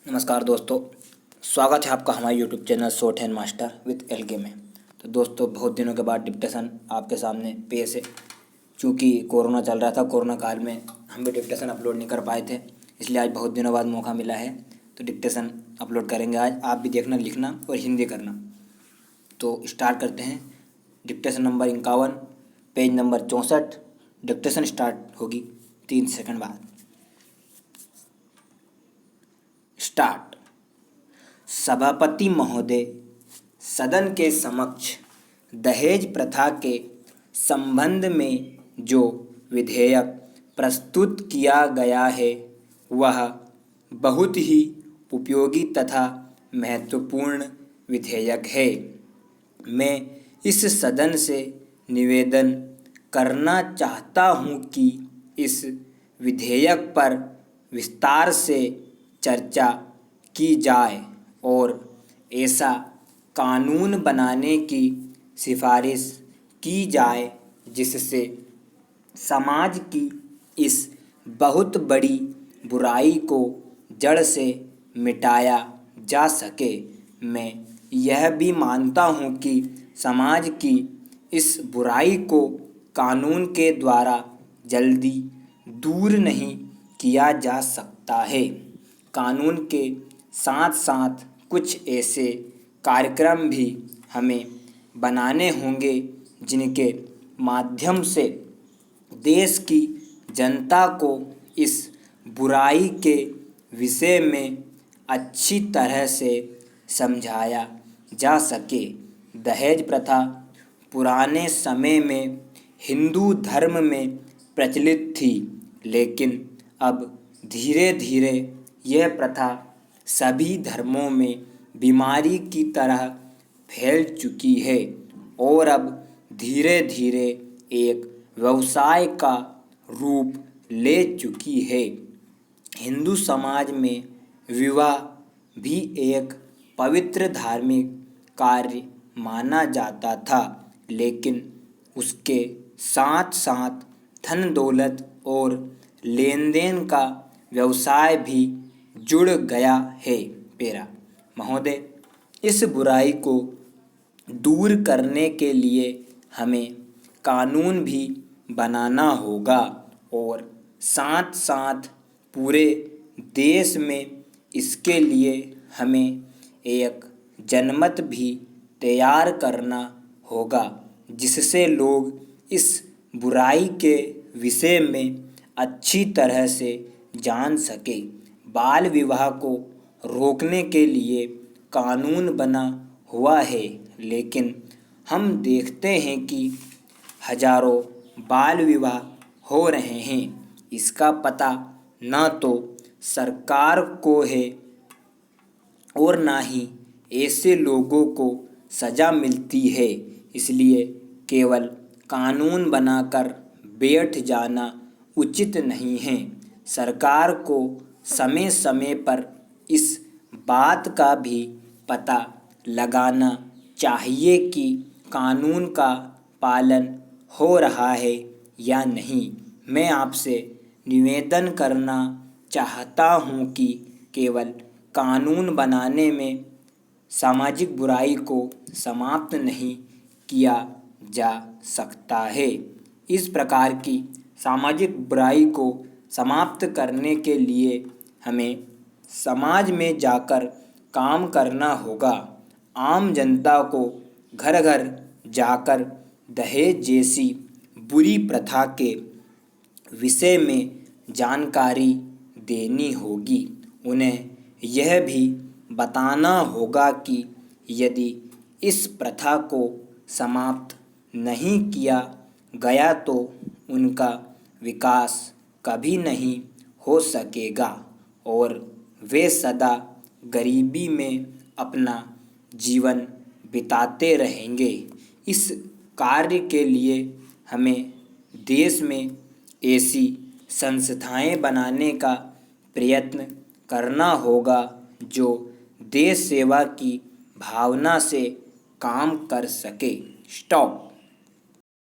नमस्कार दोस्तों, स्वागत है आपका हमारे YouTube channel short hand master with LK में। तो दोस्तों, बहुत दिनों के बाद डिक्टेशन आपके सामने पेश है। चूँकि कोरोना चल रहा था, कोरोना काल में हम भी डिक्टेशन अपलोड नहीं कर पाए थे, इसलिए आज बहुत दिनों बाद मौका मिला है तो डिक्टेशन अपलोड करेंगे आज। आप भी देखना, लिखना और हिंदी करना। तो स्टार्ट करते हैं। Dictation number 51, page number 64। Dictation start होगी 3 सेकंड बाद। स्टार्ट। सभापति महोदय, सदन के समक्ष दहेज प्रथा के संबंध में जो विधेयक प्रस्तुत किया गया है वह बहुत ही उपयोगी तथा महत्वपूर्ण विधेयक है। मैं इस सदन से निवेदन करना चाहता हूँ कि इस विधेयक पर विस्तार से चर्चा की जाए और ऐसा कानून बनाने की सिफारिश की जाए जिससे समाज की इस बहुत बड़ी बुराई को जड़ से मिटाया जा सके। मैं यह भी मानता हूँ कि समाज की इस बुराई को कानून के द्वारा जल्दी दूर नहीं किया जा सकता है। कानून के साथ साथ कुछ ऐसे कार्यक्रम भी हमें बनाने होंगे जिनके माध्यम से देश की जनता को इस बुराई के विषय में अच्छी तरह से समझाया जा सके। दहेज प्रथा पुराने समय में हिंदू धर्म में प्रचलित थी, लेकिन अब धीरे धीरे यह प्रथा सभी धर्मों में बीमारी की तरह फैल चुकी है और अब धीरे धीरे एक व्यवसाय का रूप ले चुकी है। हिंदू समाज में विवाह भी एक पवित्र धार्मिक कार्य माना जाता था, लेकिन उसके साथ साथ धन दौलत और लेन देन का व्यवसाय भी जुड़ गया है। पेरा महोदय, इस बुराई को दूर करने के लिए हमें कानून भी बनाना होगा और साथ साथ पूरे देश में इसके लिए हमें एक जनमत भी तैयार करना होगा जिससे लोग इस बुराई के विषय में अच्छी तरह से जान सके। बाल विवाह को रोकने के लिए कानून बना हुआ है, लेकिन हम देखते हैं कि हजारों बाल विवाह हो रहे हैं। इसका पता न तो सरकार को है और ना ही ऐसे लोगों को सज़ा मिलती है। इसलिए केवल कानून बनाकर बैठ जाना उचित नहीं है। सरकार को समय समय पर इस बात का भी पता लगाना चाहिए कि कानून का पालन हो रहा है या नहीं। मैं आपसे निवेदन करना चाहता हूँ कि केवल कानून बनाने में सामाजिक बुराई को समाप्त नहीं किया जा सकता है। इस प्रकार की सामाजिक बुराई को समाप्त करने के लिए हमें समाज में जाकर काम करना होगा। आम जनता को घर घर जाकर दहेज जैसी बुरी प्रथा के विषय में जानकारी देनी होगी। उन्हें यह भी बताना होगा कि यदि इस प्रथा को समाप्त नहीं किया गया तो उनका विकास कभी नहीं हो सकेगा और वे सदा गरीबी में अपना जीवन बिताते रहेंगे। इस कार्य के लिए हमें देश में ऐसी संस्थाएं बनाने का प्रयत्न करना होगा जो देश सेवा की भावना से काम कर सके। स्टॉप।